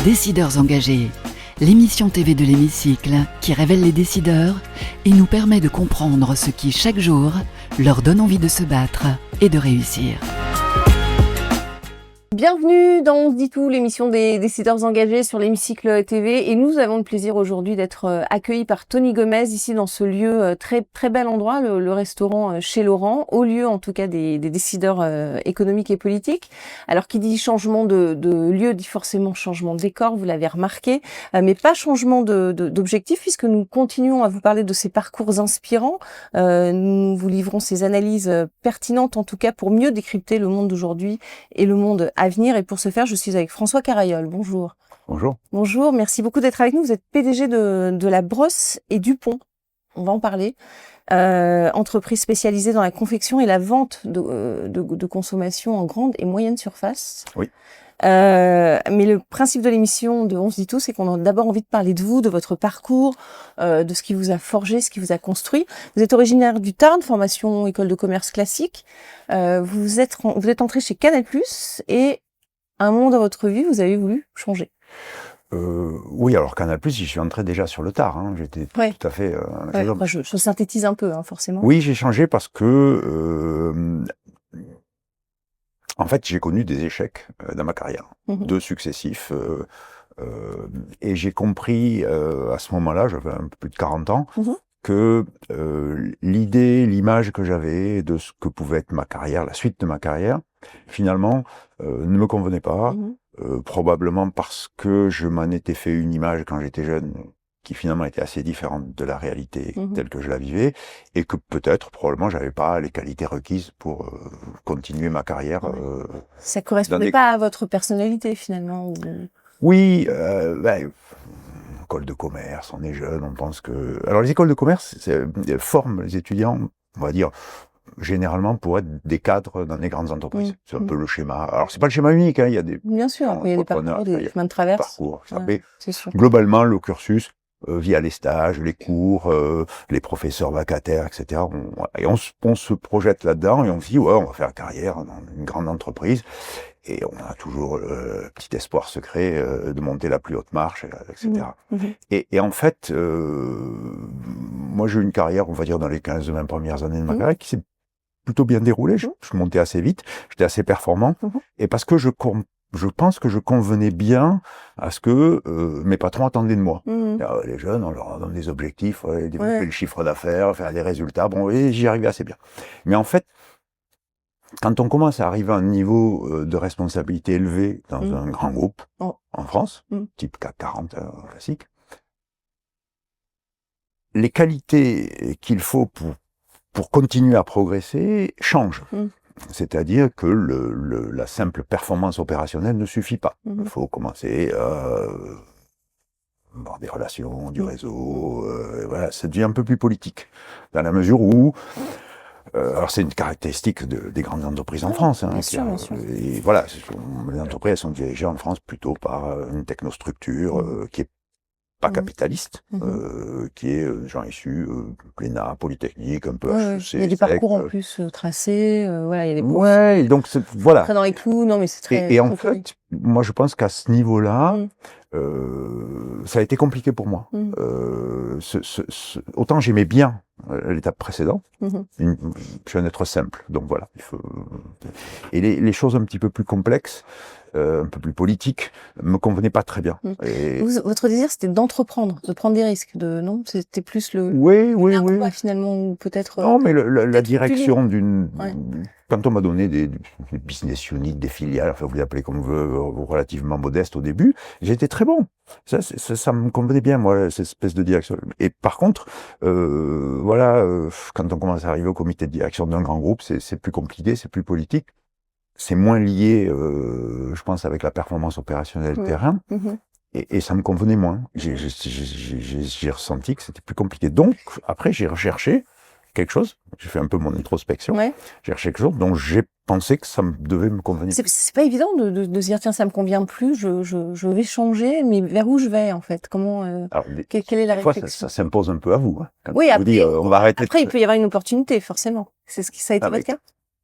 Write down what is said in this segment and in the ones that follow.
Décideurs engagés, l'émission TV de l'Hémicycle qui révèle les décideurs et nous permet de comprendre ce qui, chaque jour, leur donne envie de se battre et de réussir. Bienvenue dans On se dit tout, l'émission des décideurs engagés sur l'Hémicycle TV. Et nous avons le plaisir aujourd'hui d'être accueillis par Tony Gomez ici dans ce lieu très bel endroit, le restaurant Chez Laurent, au lieu en tout cas des décideurs économiques et politiques. Alors qui dit changement de lieu dit forcément changement de décor, vous l'avez remarqué, mais pas changement d'objectif puisque nous continuons à vous parler de ces parcours inspirants. Nous vous livrons ces analyses pertinentes en tout cas pour mieux décrypter le monde d'aujourd'hui et le monde à venir. Et pour ce faire, je suis avec François Carayol. Bonjour. Bonjour. Bonjour, merci beaucoup d'être avec nous. Vous êtes PDG de la Brosse et Dupont. On va en parler. Entreprise spécialisée dans la confection et la vente de consommation en grande et moyenne surface. Oui. Mais le principe de l'émission de On se dit tout, c'est qu'on a d'abord envie de parler de vous, de votre parcours, de ce qui vous a forgé, ce qui vous a construit. Vous êtes originaire du Tarn, formation école de commerce classique. Vous êtes entré chez Canal+, et à un moment dans votre vie, vous avez voulu changer. Oui, alors Canal+, j'y suis entré déjà sur le tard. Hein. J'étais tout à fait... je synthétise un peu, hein, forcément. Oui, j'ai changé parce que... en fait, j'ai connu des échecs dans ma carrière, deux successifs. Et j'ai compris à ce moment-là, j'avais un peu plus de 40 ans, que l'image que j'avais de ce que pouvait être ma carrière, la suite de ma carrière, finalement, ne me convenait pas. Probablement parce que je m'en étais fait une image quand j'étais jeune qui finalement était assez différente de la réalité telle que je la vivais, et que peut-être, probablement, j'avais pas les qualités requises pour continuer ma carrière. Ça correspondait pas à votre personnalité, finalement. Oui, école de commerce, on est jeune, on pense que... Alors, les écoles de commerce forment les étudiants, on va dire, généralement pour être des cadres dans les grandes entreprises. C'est un peu le schéma. Alors, c'est pas le schéma unique, hein, il y a des... Bien sûr, il y a des parcours, des chemins de traverse. C'est sûr. Globalement, le cursus, via les stages, les cours, les professeurs vacataires, etc. On se projette là-dedans et on se dit, ouais, on va faire carrière dans une grande entreprise. Et on a toujours le petit espoir secret de monter la plus haute marche, etc. Et en fait, moi j'ai eu une carrière, on va dire, dans les 15-20 premières années de ma carrière, qui s'est plutôt bien déroulée. Je montais assez vite, j'étais assez performant. Et parce que je pense que je convenais bien à ce que mes patrons attendaient de moi. Les jeunes, on leur donne des objectifs, développer le chiffre d'affaires, faire des résultats. Bon, et j'y arrivais assez bien. Mais en fait, quand on commence à arriver à un niveau de responsabilité élevé dans un grand groupe en France, type CAC 40 classique, les qualités qu'il faut pour continuer à progresser changent. C'est-à-dire que la simple performance opérationnelle ne suffit pas. Il faut commencer à avoir des relations, du réseau, voilà, ça devient un peu plus politique, dans la mesure où alors c'est une caractéristique des grandes entreprises en France. Hein, bien sûr. Et voilà, les entreprises elles sont dirigées en France plutôt par une technostructure qui est pas capitaliste, qui est gens issus l'ENA, Polytechnique, un peu HEC. Il y a des parcours en plus tracés, voilà, il y a des bourses. Ouais, donc voilà. Très dans les clous, non mais c'est très... Et en fait, moi je pense qu'à ce niveau-là, ça a été compliqué pour moi. Autant j'aimais bien l'étape précédente, je suis un être simple, donc voilà. Et les choses un petit peu plus complexes, un peu plus politiques, me convenaient pas très bien. Et... Votre désir, c'était d'entreprendre, de prendre des risques, non? C'était plus le... Oui. Finalement, peut-être... Non, mais la direction d'une... Quand on m'a donné des business units, des filiales, enfin vous les appelez comme vous voulez, relativement modestes au début, j'étais très bon. Ça me convenait bien, moi, cette espèce de direction. Et par contre, quand on commence à arriver au comité de direction d'un grand groupe, c'est plus compliqué, c'est plus politique. C'est moins lié, je pense, avec la performance opérationnelle terrain. Et ça me convenait moins. J'ai ressenti que c'était plus compliqué. Donc, après, j'ai recherché quelque chose. J'ai fait un peu mon introspection. J'ai recherché quelque chose dont j'ai pensé que ça devait me convenir. C'est pas évident de se dire, tiens, ça me convient plus, je vais changer, mais vers où je vais, en fait? Comment, quelle est la réflexion? Ça s'impose un peu à vous. Hein, oui, après, on va arrêter après il peut y avoir une opportunité, forcément. Ça a été votre cas?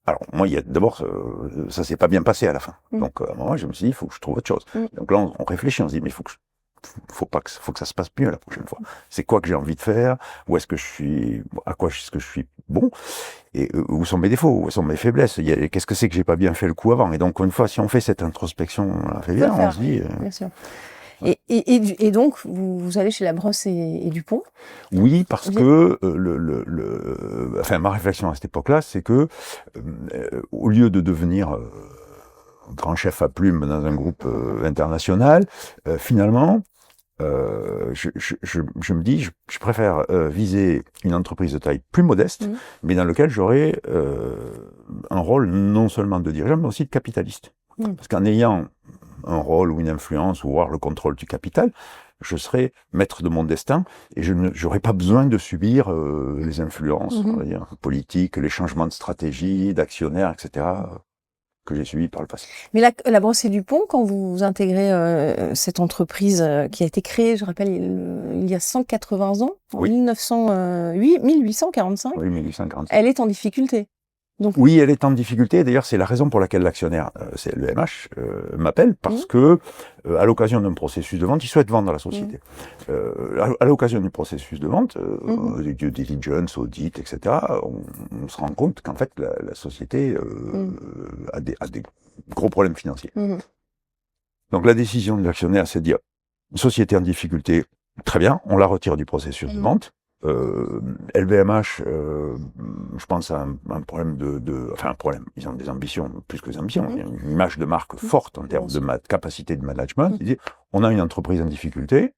Alors, moi, d'abord, ça s'est pas bien passé à la fin. Donc, à un moment, je me suis dit, il faut que je trouve autre chose. Donc là, on réfléchit, on se dit, mais faut que ça se passe mieux la prochaine fois. C'est quoi que j'ai envie de faire? Où est-ce que je suis? À quoi est-ce que je suis bon? Et où sont mes défauts? Où sont mes faiblesses? Qu'est-ce que c'est que j'ai pas bien fait le coup avant? Et donc, une fois, si on fait cette introspection régulière, on se dit... Bien sûr. Et donc, vous allez chez Labrosse et Dupont? Oui, parce que enfin, ma réflexion à cette époque-là, c'est que au lieu de devenir grand chef à plume dans un groupe international, finalement, je me dis, je préfère viser une entreprise de taille plus modeste, mais dans laquelle j'aurai un rôle non seulement de dirigeant, mais aussi de capitaliste. Parce qu'en ayant un rôle ou une influence ou avoir le contrôle du capital, je serai maître de mon destin et je n'aurai pas besoin de subir les influences on va dire, politiques, les changements de stratégie, d'actionnaires, etc., que j'ai subis par le passé. Mais Labrosse et Dupont, quand vous intégrez cette entreprise qui a été créée, je rappelle, il y a 180 ans, en 1845, oui, 1845. Elle est en difficulté. Donc... Oui, elle est en difficulté. D'ailleurs, c'est la raison pour laquelle l'actionnaire, c'est le MH, m'appelle, parce que, à l'occasion d'un processus de vente, il souhaite vendre la société. À l'occasion du processus de vente, due diligence, audit, etc., on se rend compte qu'en fait, la société a des gros problèmes financiers. Donc, la décision de l'actionnaire, c'est de dire, société en difficulté, très bien, on la retire du processus de vente. LVMH, je pense à un problème enfin un problème, ils ont des ambitions, plus que des ambitions, il y a une image de marque forte en termes de capacité de management. Ils disent, on a une entreprise en difficulté,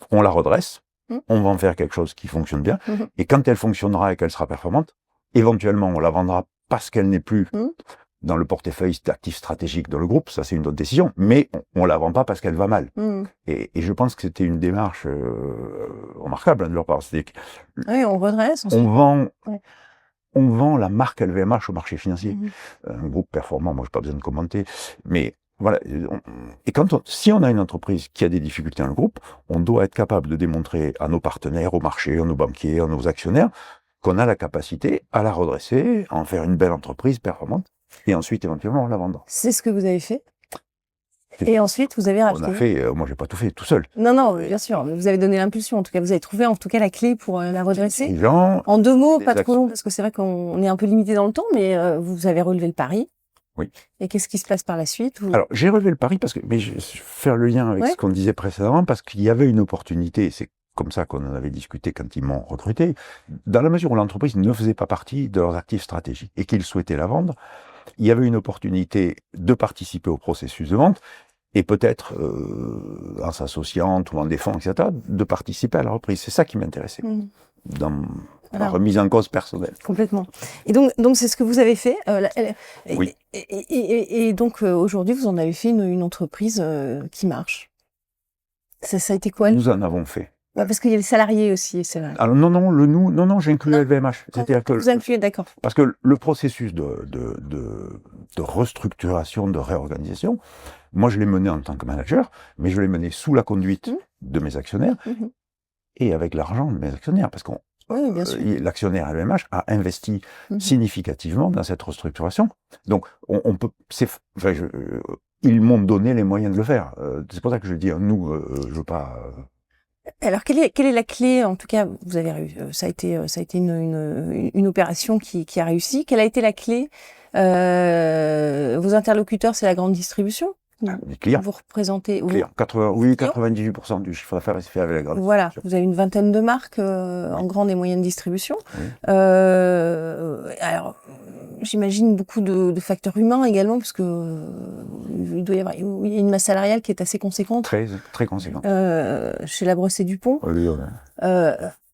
on la redresse, on va en faire quelque chose qui fonctionne bien, et quand elle fonctionnera et qu'elle sera performante, éventuellement on la vendra parce qu'elle n'est plus dans le portefeuille d'actifs stratégiques de le groupe, ça c'est une autre décision, mais on la vend pas parce qu'elle va mal. Et je pense que c'était une démarche remarquable de leur part. Oui, on redresse. On vend la marque LVMH au marché financier. Un groupe performant, moi j'ai pas besoin de commenter, mais voilà. Et si on a une entreprise qui a des difficultés dans le groupe, on doit être capable de démontrer à nos partenaires, au marché, à nos banquiers, à nos actionnaires, qu'on a la capacité à la redresser, à en faire une belle entreprise performante. Et ensuite, éventuellement, on la vendra. C'est ce que vous avez fait. Et ensuite, vous avez racheté. On a fait, moi, j'ai pas tout fait tout seul. Non, bien sûr. Vous avez donné l'impulsion. En tout cas, vous avez trouvé, en tout cas, la clé pour la redresser. Gens, en 2 mots, pas trop long, parce que c'est vrai qu'on est un peu limité dans le temps, mais vous avez relevé le pari. Oui. Et qu'est-ce qui se passe par la suite? Alors, j'ai relevé le pari mais je vais faire le lien avec ce qu'on disait précédemment, parce qu'il y avait une opportunité. C'est comme ça qu'on en avait discuté quand ils m'ont recruté. Dans la mesure où l'entreprise ne faisait pas partie de leurs actifs stratégiques et qu'ils souhaitaient la vendre, il y avait une opportunité de participer au processus de vente et peut-être, en s'associant ou en des fonds, etc., de participer à la reprise. C'est ça qui m'intéressait, dans la remise en cause personnelle. Complètement. Et donc c'est ce que vous avez fait. Oui. Et donc, aujourd'hui, vous en avez fait une entreprise qui marche. Ça a été quoi? Nous en avons fait. Parce qu'il y a les salariés aussi, c'est vrai. Alors non, j'inclus LVMH. C'est-à-dire que vous incluez, d'accord. Parce que le processus de restructuration, de réorganisation, moi je l'ai mené en tant que manager, mais je l'ai mené sous la conduite de mes actionnaires et avec l'argent de mes actionnaires, parce qu'on l'actionnaire LVMH a investi significativement dans cette restructuration. Donc on peut, ils m'ont donné les moyens de le faire. C'est pour ça que je dis nous, je veux pas. Alors, quelle est la clé? En tout cas, vous avez ça a été une opération qui a réussi. Quelle a été la clé? Vos interlocuteurs, c'est la grande distribution? Les clients. Vous représentez... Clients. 98% du chiffre d'affaires est fait avec la grande distribution. Vous avez une vingtaine de marques en grande et moyenne distribution. Alors, j'imagine beaucoup de facteurs humains également, parce que il doit y avoir une masse salariale qui est assez conséquente. Très conséquente. Chez Labrosse et Dupont. Oui.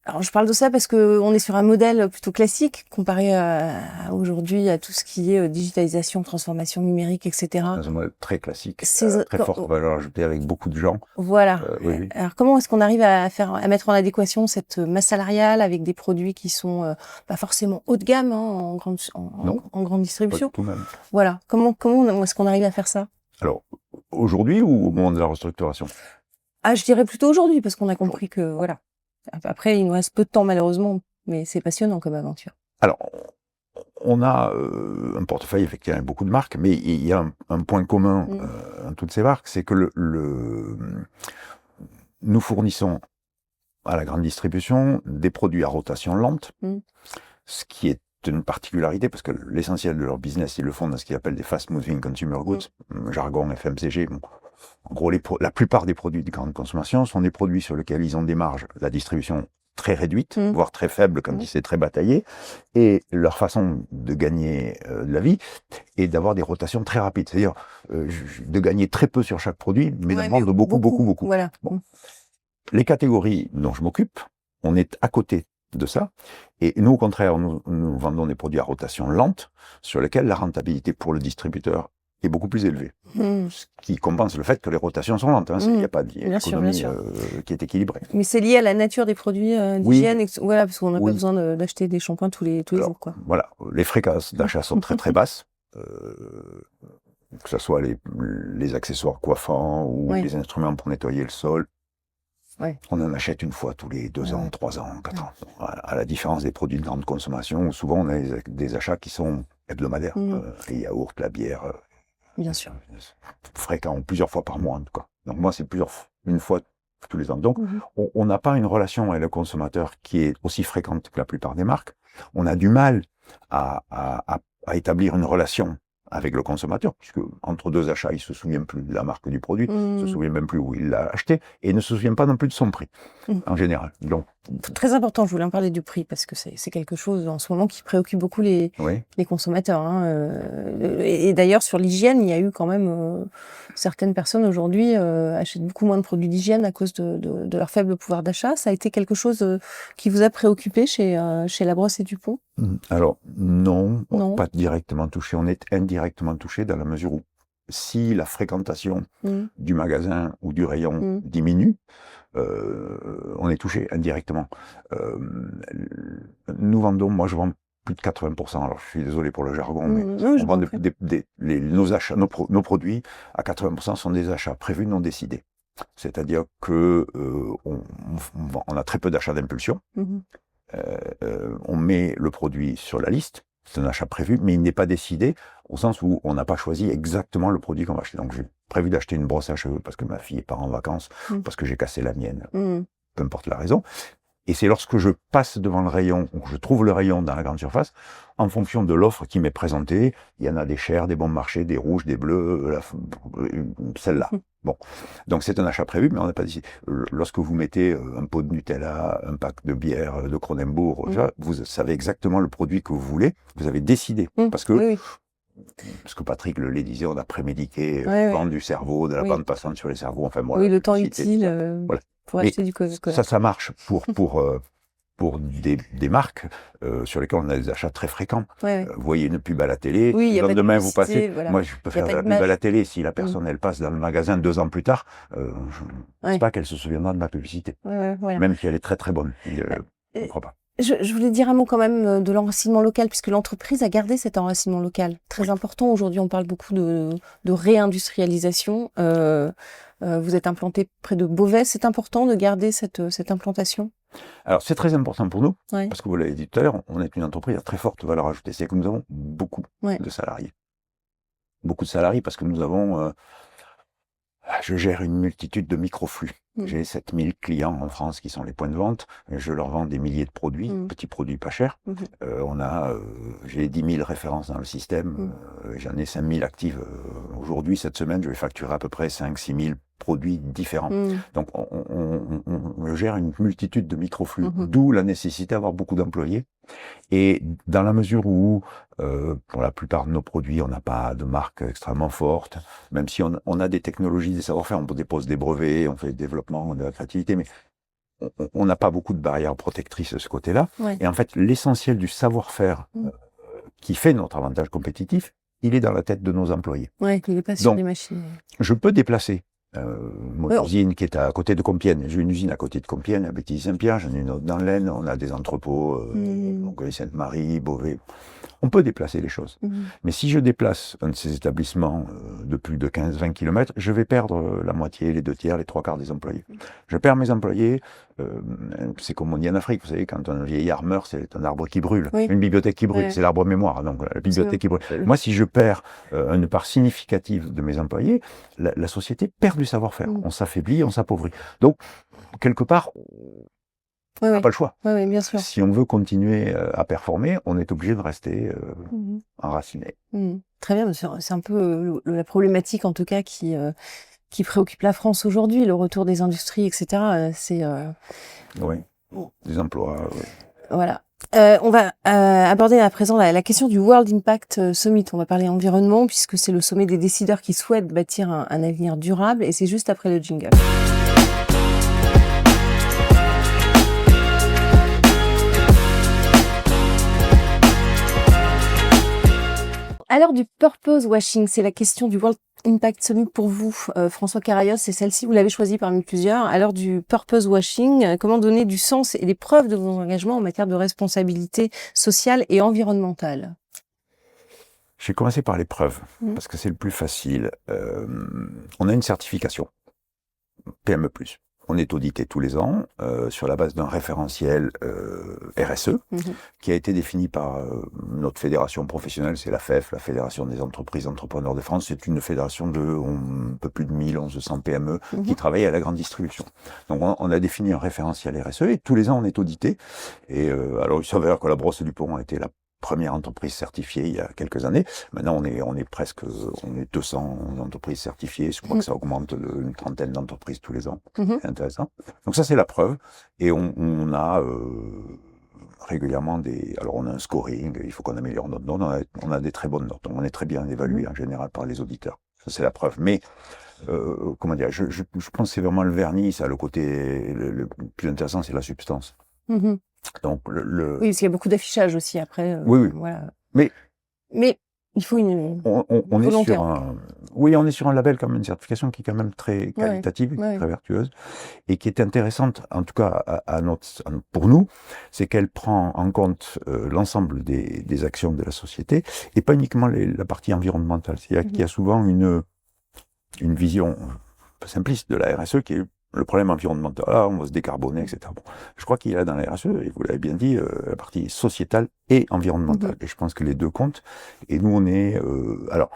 Alors, je parle de ça parce que on est sur un modèle plutôt classique comparé à aujourd'hui à tout ce qui est digitalisation, transformation numérique, etc. C'est un modèle très classique, très forte valeur ajoutée avec beaucoup de gens. Voilà. Oui. Alors, comment est-ce qu'on arrive à mettre en adéquation cette masse salariale avec des produits qui sont pas forcément haut de gamme en grande distribution? Pas tout même. Voilà. Comment est-ce qu'on arrive à faire ça? Alors, aujourd'hui ou au moment de la restructuration? Je dirais plutôt aujourd'hui, parce qu'on a compris que voilà. Après, il nous reste peu de temps malheureusement, mais c'est passionnant comme aventure. Alors, on a un portefeuille effectivement avec beaucoup de marques, mais il y a un point commun dans toutes ces marques, c'est que nous fournissons à la grande distribution des produits à rotation lente, ce qui est une particularité parce que l'essentiel de leur business, ils le font dans ce qu'ils appellent des fast moving consumer goods, jargon FMCG. Bon. En gros, la plupart des produits de grande consommation sont des produits sur lesquels ils ont des marges, la distribution très réduite, voire très faible quand c'est très bataillé, et leur façon de gagner de la vie est d'avoir des rotations très rapides, c'est-à-dire de gagner très peu sur chaque produit, mais d'en vendre beaucoup. Voilà. Bon. Les catégories dont je m'occupe, on est à côté de ça, et nous au contraire, nous vendons des produits à rotation lente, sur lesquels la rentabilité pour le distributeur est beaucoup plus élevée, ce qui compense le fait que les rotations sont lentes, il n'y a pas d'économie qui est équilibrée. Mais c'est lié à la nature des produits d'hygiène, voilà, parce qu'on n'a pas besoin d'acheter des shampoings tous les jours, quoi. Voilà, les fréquences d'achat sont très basses, que ce soit les accessoires coiffants ou les instruments pour nettoyer le sol. On en achète une fois tous les 2 ans, 3 ans, 4 ans. À la différence des produits de grande consommation, où souvent on a des achats qui sont hebdomadaires. Les yaourts, la bière, bien sûr, fréquents, plusieurs fois par mois en tout cas. Donc moi c'est une fois tous les ans. Donc on n'a pas une relation avec le consommateur qui est aussi fréquente que la plupart des marques. On a du mal à établir une relation avec le consommateur, puisque entre 2 achats, il se souvient plus de la marque du produit, se souvient même plus où il l'a acheté, et ne se souvient pas non plus de son prix, en général. Donc, très important, je voulais en parler du prix, parce que c'est quelque chose en ce moment qui préoccupe beaucoup les consommateurs. Et d'ailleurs, sur l'hygiène, il y a eu quand même certaines personnes aujourd'hui achètent beaucoup moins de produits d'hygiène à cause de leur faible pouvoir d'achat. Ça a été quelque chose qui vous a préoccupé chez La Brosse et Dupont? Alors, non, pas directement touché. On est indirectement touché dans la mesure où si la fréquentation du magasin ou du rayon diminue, on est touché indirectement. Nous vendons, moi je vends plus de 80%, alors je suis désolé pour le jargon, mais on vend nos achats, nos produits à 80% sont des achats prévus non décidés. C'est-à-dire que on a très peu d'achats d'impulsion. On met le produit sur la liste, c'est un achat prévu, mais il n'est pas décidé au sens où on n'a pas choisi exactement le produit qu'on va acheter. Donc j'ai prévu d'acheter une brosse à cheveux parce que ma fille part en vacances, parce que j'ai cassé la mienne, peu importe la raison. Et c'est lorsque je passe devant le rayon, ou que je trouve le rayon dans la grande surface, en fonction de l'offre qui m'est présentée, il y en a des chers, des bons marchés, des rouges, des bleus, celle-là. Bon, donc c'est un achat prévu, mais on n'a pas dit. Lorsque vous mettez un pot de Nutella, un pack de bière de Kronenbourg, vous savez exactement le produit que vous voulez, vous avez décidé. Parce que Patrick le disait, on a prémédiqué bande du cerveau, de la bande passante sur les cerveaux, enfin voilà. Oui, le temps utile pour acheter du Coca-Cola. Ça marche pour des marques sur lesquelles on a des achats très fréquents. Vous voyez une pub à la télé, le lendemain vous passez, moi je peux faire de la pub à la télé, si la personne elle passe dans le magasin 2 ans plus tard, je ne sais pas qu'elle se souviendra de ma publicité, même si elle est très très bonne, je ne crois pas. Je voulais dire un mot quand même de l'enracinement local, puisque l'entreprise a gardé cet enracinement local. Très important, aujourd'hui on parle beaucoup de réindustrialisation. Vous êtes implanté près de Beauvais, c'est important de garder cette implantation? Alors c'est très important pour nous, parce que vous l'avez dit tout à l'heure, on est une entreprise à très forte valeur ajoutée. C'est que nous avons beaucoup de salariés. Beaucoup de salariés parce que nous avons... je gère une multitude de microflux. J'ai 7000 clients en France qui sont les points de vente. Je leur vends des milliers de produits, petits produits pas chers. J'ai 10 000 références dans le système. J'en ai 5000 actives. Aujourd'hui, cette semaine, je vais facturer à peu près 5-6 000 produits différents. Donc, on gère une multitude de microflux, d'où la nécessité d'avoir beaucoup d'employés. Et dans la mesure où, pour la plupart de nos produits, on n'a pas de marque extrêmement forte, même si on a des technologies, des savoir-faire, on dépose des brevets, on fait des développements, de la créativité, mais on n'a pas beaucoup de barrières protectrices de ce côté-là. Et en fait, l'essentiel du savoir-faire qui fait notre avantage compétitif, il est dans la tête de nos employés. Il n'est pas sur les machines. Je peux déplacer mon usine qui est à côté de Compiègne. J'ai une usine à côté de Compiègne, à Béthily-Saint-Pierre, j'en ai une autre dans l'Aisne, on a des entrepôts, Sainte-Marie, Beauvais. On peut déplacer les choses. Mais si je déplace un de ces établissements de plus de 15-20 km, je vais perdre la moitié, les 2 tiers, les 3 quarts des employés. Je perds mes employés, c'est comme on dit en Afrique, vous savez, quand un vieillard meurt, c'est un arbre qui brûle. Oui. Une bibliothèque qui brûle, Ouais. c'est l'arbre mémoire. Donc la bibliothèque qui brûle. Moi, si je perds une part significative de mes employés, la société perd du savoir-faire. On s'affaiblit, on s'appauvrit. Donc, quelque part, on n'a pas le choix. Oui, bien sûr. Si on veut continuer à performer, on est obligé de rester enraciné. Très bien, c'est un peu la problématique, en tout cas, qui préoccupe la France aujourd'hui, le retour des industries, etc. Oui, des emplois. Oui. Voilà. On va aborder à présent la question du World Impact Summit. On va parler environnement, puisque c'est le sommet des décideurs qui souhaitent bâtir un avenir durable, et c'est juste après le jingle. À l'heure du purpose washing, c'est la question du World Impact Summit pour vous, François Carayos, c'est celle-ci, vous l'avez choisie parmi plusieurs. À l'heure du purpose washing, comment donner du sens et des preuves de vos engagements en matière de responsabilité sociale et environnementale? J'ai commencé par les preuves, parce que c'est le plus facile. On a une certification, PME+. On est audité tous les ans sur la base d'un référentiel RSE qui a été défini par notre fédération professionnelle, c'est la FEF, la Fédération des entreprises entrepreneurs de France. C'est une fédération de un peu plus de 1100 PME qui travaillent à la grande distribution. Donc on a défini un référentiel RSE et tous les ans on est audité. Et alors il s'avère que la Brosse du Pont a été la première entreprise certifiée il y a quelques années. Maintenant, on est 200 entreprises certifiées. Je crois que ça augmente une trentaine d'entreprises tous les ans. C'est intéressant. Donc ça, c'est la preuve. Et on a régulièrement alors on a un scoring. Il faut qu'on améliore notre note. On a des très bonnes notes. On est très bien évalué en général par les auditeurs. Ça, c'est la preuve. Mais comment dire, je pense que c'est vraiment le vernis. Ça, le côté le plus intéressant, c'est la substance. Donc Oui, parce qu'il y a beaucoup d'affichage aussi après. Oui. Voilà. Mais il faut une on est volonté. On est sur un label comme une certification qui est quand même très qualitative, très vertueuse, et qui est intéressante, en tout cas pour nous, c'est qu'elle prend en compte l'ensemble des actions de la société, et pas uniquement la partie environnementale. C'est-à-dire qu'il y a souvent une vision simpliste de la RSE qui est le problème environnemental, on va se décarboner, etc. Bon, je crois qu'il y a dans la RSE, et vous l'avez bien dit, la partie sociétale et environnementale. Et je pense que les deux comptent. Et nous, on est... alors,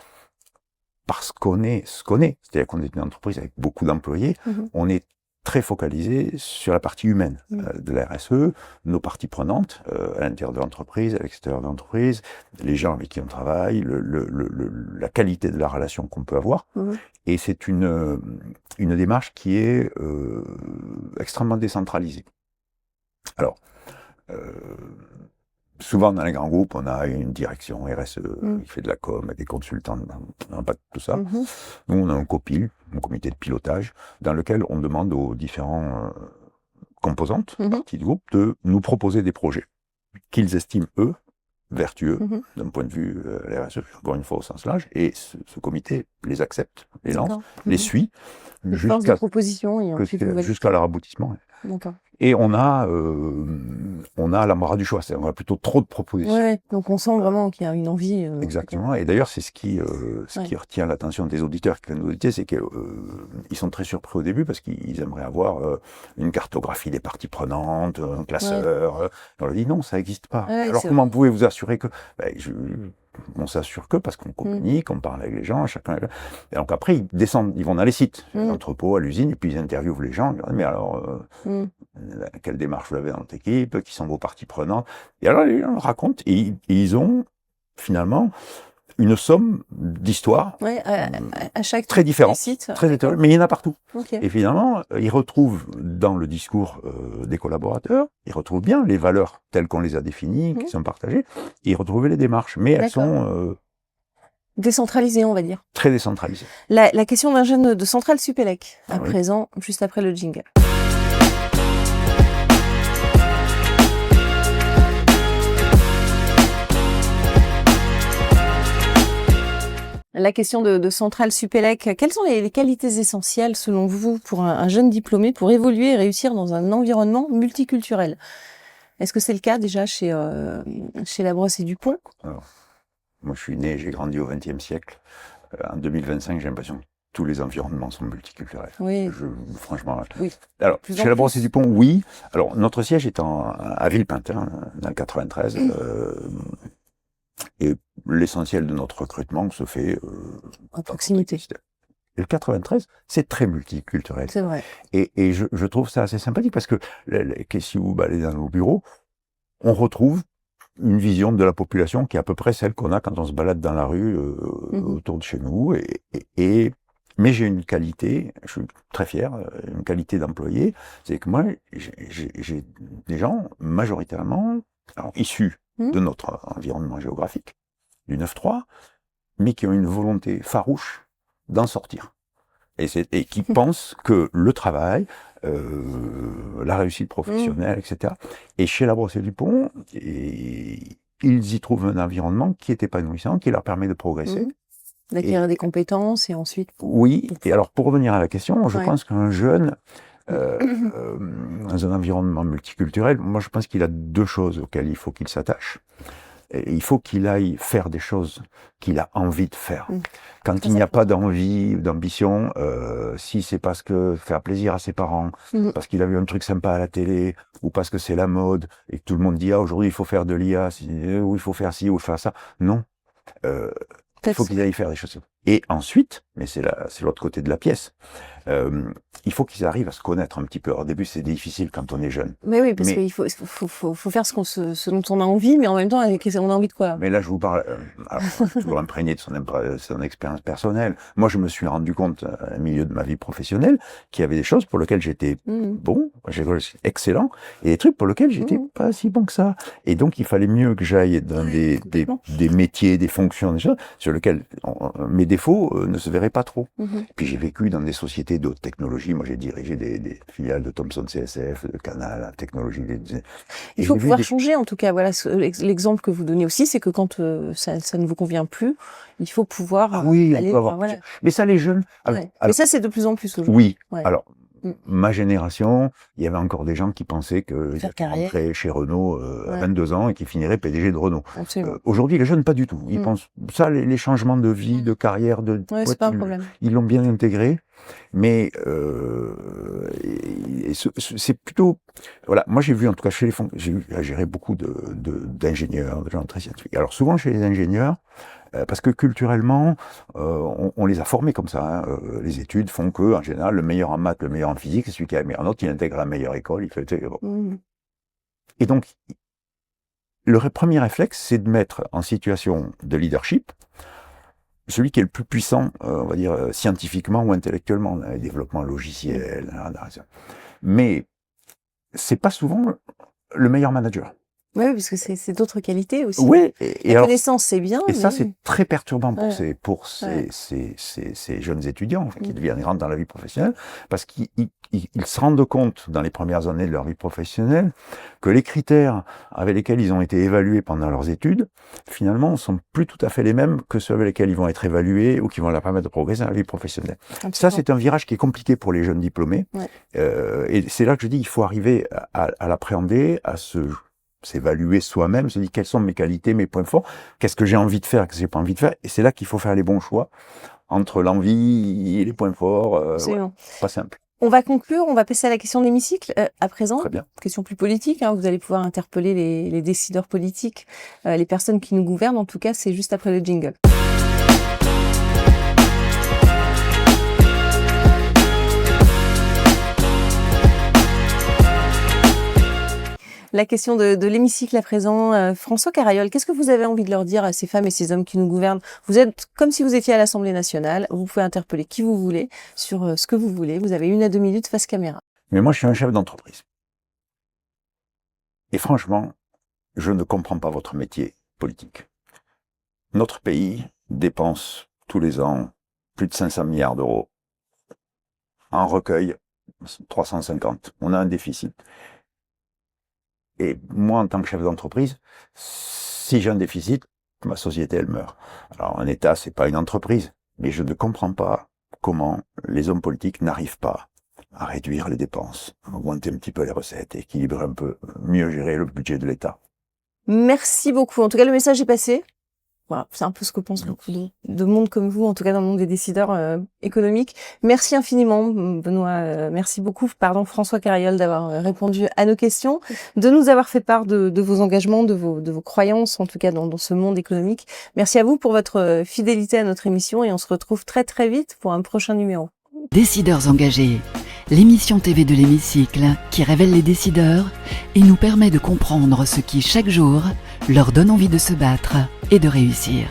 parce qu'on est ce qu'on est, c'est-à-dire qu'on est une entreprise avec beaucoup d'employés, on est très focalisé sur la partie humaine de la RSE, nos parties prenantes, à l'intérieur de l'entreprise, à l'extérieur de l'entreprise, les gens avec qui on travaille, la qualité de la relation qu'on peut avoir. Et c'est une démarche qui est extrêmement décentralisée. Alors, souvent dans les grands groupes, on a une direction RSE qui fait de la com, des consultants, on n'a pas tout ça. Nous, on a un COPIL, un comité de pilotage, dans lequel on demande aux différents composantes, parties du groupe, de nous proposer des projets qu'ils estiment, eux, vertueux d'un point de vue RSE, encore une fois au sens large, et ce comité les accepte, les lance, les suit, jusqu'à leur aboutissement. Et on a l'embarras du choix, c'est-à-dire on a plutôt trop de propositions. Ouais, donc on sent vraiment qu'il y a une envie. Exactement, et d'ailleurs c'est ce qui retient l'attention des auditeurs qui viennent nous auditer, c'est qu'ils sont très surpris au début parce qu'ils aimeraient avoir une cartographie des parties prenantes, un classeur. On leur dit non, ça n'existe pas. Alors comment pouvez-vous assurer que... on s'assure que parce qu'on communique, on parle avec les gens, chacun. Et donc après, ils descendent, ils vont dans les sites, à l'entrepôt, à l'usine, et puis ils interviewent les gens. Ils leur disent, mais alors, quelle démarche vous avez dans votre équipe, qui sont vos parties prenantes? Et alors, ils leur racontent, et ils ont finalement une somme d'histoires à chaque très différentes, site, très hétérogènes, mais il y en a partout. Et finalement, ils retrouvent dans le discours des collaborateurs, ils retrouvent bien les valeurs telles qu'on les a définies, qui sont partagées, et ils retrouvent les démarches, mais elles sont décentralisées, on va dire. Très décentralisées. La question d'un jeune de Centrale Supélec, à présent, juste après le jingle. La question de Centrale Supélec, quelles sont les qualités essentielles selon vous pour un jeune diplômé pour évoluer et réussir dans un environnement multiculturel? Est-ce que c'est le cas déjà chez la Brosse du Pont? Alors, moi je suis né, j'ai grandi au XXe siècle. En 2025, j'ai l'impression que tous les environnements sont multiculturels. Oui. Franchement. Oui. Alors, Plus en chez la plus. Brossée-du-Pont, oui. Alors, notre siège est à Villepinte, dans le 93. Et l'essentiel de notre recrutement se fait À proximité. Et le 93, c'est très multiculturel. C'est vrai. Et je trouve ça assez sympathique parce que si vous baladez dans nos bureaux, on retrouve une vision de la population qui est à peu près celle qu'on a quand on se balade dans la rue autour de chez nous. Mais j'ai une qualité, je suis très fier, une qualité d'employé, c'est que moi, j'ai des gens majoritairement issus de notre environnement géographique, du 9-3, mais qui ont une volonté farouche d'en sortir. Et qui pensent que le travail, la réussite professionnelle, etc. Et chez la Brossée-du-Pont, ils y trouvent un environnement qui est épanouissant, qui leur permet de progresser. D'acquérir des compétences et ensuite... Oui, et alors pour revenir à la question, je pense qu'un jeune, dans un environnement multiculturel, moi je pense qu'il a deux choses auxquelles il faut qu'il s'attache. Et il faut qu'il aille faire des choses qu'il a envie de faire. Quand il n'y a pas d'envie, d'ambition, si c'est parce que faire plaisir à ses parents, parce qu'il a vu un truc sympa à la télé, ou parce que c'est la mode, et que tout le monde dit « Ah, aujourd'hui, il faut faire de l'IA, ou il faut faire ci, ou faire ça », non. Il faut qu'ils aillent faire des choses. Et ensuite, mais c'est l'autre côté de la pièce, il faut qu'ils arrivent à se connaître un petit peu. Au début, c'est difficile quand on est jeune. Mais oui, parce qu'il faut faire ce dont on a envie, mais en même temps, on a envie de quoi? Mais là, je vous parle, toujours imprégné de son expérience personnelle. Moi, je me suis rendu compte, au milieu de ma vie professionnelle, qu'il y avait des choses pour lesquelles j'étais bon, excellent, et des trucs pour lesquels j'étais pas si bon que ça. Et donc, il fallait mieux que j'aille dans des métiers, des fonctions, des choses, sur lesquelles mes défauts ne se verraient pas trop. Puis j'ai vécu dans des sociétés d'autres technologies. Moi, j'ai dirigé des filiales de Thomson CSF, de Canal, technologie. Il faut pouvoir changer, en tout cas. Voilà, l'exemple que vous donnez aussi, c'est que quand ça ne vous convient plus, il faut pouvoir aller... Voilà. Mais ça, les jeunes... Alors, mais ça, c'est de plus en plus aujourd'hui. Oui. Alors, ma génération, il y avait encore des gens qui pensaient qu'ils rentraient chez Renault à 22 ans et qui finiraient PDG de Renault. Aujourd'hui, les jeunes, pas du tout. Ils pensent... Ça, les changements de vie, de carrière, c'est pas un problème. Ils l'ont bien intégré. Mais c'est plutôt... Voilà, moi j'ai vu, en tout cas chez j'ai eu à gérer beaucoup d'ingénieurs, de gens très scientifiques. Alors souvent chez les ingénieurs, parce que culturellement, on les a formés comme ça. Les études font que, en général, le meilleur en maths, le meilleur en physique, c'est celui qui a le meilleur note, il intègre la meilleure école, il fait... Bon. Et donc, le premier réflexe, c'est de mettre en situation de leadership celui qui est le plus puissant, on va dire, scientifiquement ou intellectuellement, dans les développements logiciels. Mais c'est pas souvent le meilleur manager. Oui, parce que c'est d'autres qualités aussi. Oui. La connaissance, c'est bien. Et ça, c'est très perturbant pour ces jeunes étudiants qui rentrent dans la vie professionnelle, parce qu'ils se rendent compte, dans les premières années de leur vie professionnelle, que les critères avec lesquels ils ont été évalués pendant leurs études, finalement, sont plus tout à fait les mêmes que ceux avec lesquels ils vont être évalués ou qui vont leur permettre de progresser dans la vie professionnelle. Absolument. Ça, c'est un virage qui est compliqué pour les jeunes diplômés. Et c'est là que je dis, il faut arriver à l'appréhender, à s'évaluer soi-même, se dire quelles sont mes qualités, mes points forts, qu'est-ce que j'ai envie de faire, qu'est-ce que j'ai pas envie de faire, et c'est là qu'il faut faire les bons choix entre l'envie et les points forts. Pas simple. On va conclure, on va passer à la question de l'hémicycle à présent. Très bien. Question plus politique, vous allez pouvoir interpeller les décideurs politiques, les personnes qui nous gouvernent. En tout cas, c'est juste après le jingle. La question de l'hémicycle à présent. François Carayol, qu'est-ce que vous avez envie de leur dire à ces femmes et ces hommes qui nous gouvernent? Vous êtes comme si vous étiez à l'Assemblée nationale. Vous pouvez interpeller qui vous voulez sur ce que vous voulez. Vous avez 1 à 2 minutes face caméra. Mais moi, je suis un chef d'entreprise. Et franchement, je ne comprends pas votre métier politique. Notre pays dépense tous les ans plus de 500 milliards d'euros. En recueil, 350. On a un déficit. Et moi, en tant que chef d'entreprise, si j'ai un déficit, ma société, elle meurt. Alors, un État, c'est pas une entreprise. Mais je ne comprends pas comment les hommes politiques n'arrivent pas à réduire les dépenses, augmenter un petit peu les recettes, équilibrer un peu, mieux gérer le budget de l'État. Merci beaucoup. En tout cas, le message est passé. Voilà, c'est un peu ce que pensent beaucoup de monde comme vous, en tout cas dans le monde des décideurs économiques. Merci infiniment, Benoît. Merci beaucoup, François Carriol, d'avoir répondu à nos questions, de nous avoir fait part de vos engagements, de vos croyances, en tout cas dans ce monde économique. Merci à vous pour votre fidélité à notre émission et on se retrouve très très vite pour un prochain numéro. Décideurs engagés, l'émission TV de l'hémicycle qui révèle les décideurs et nous permet de comprendre ce qui chaque jour leur donne envie de se battre et de réussir.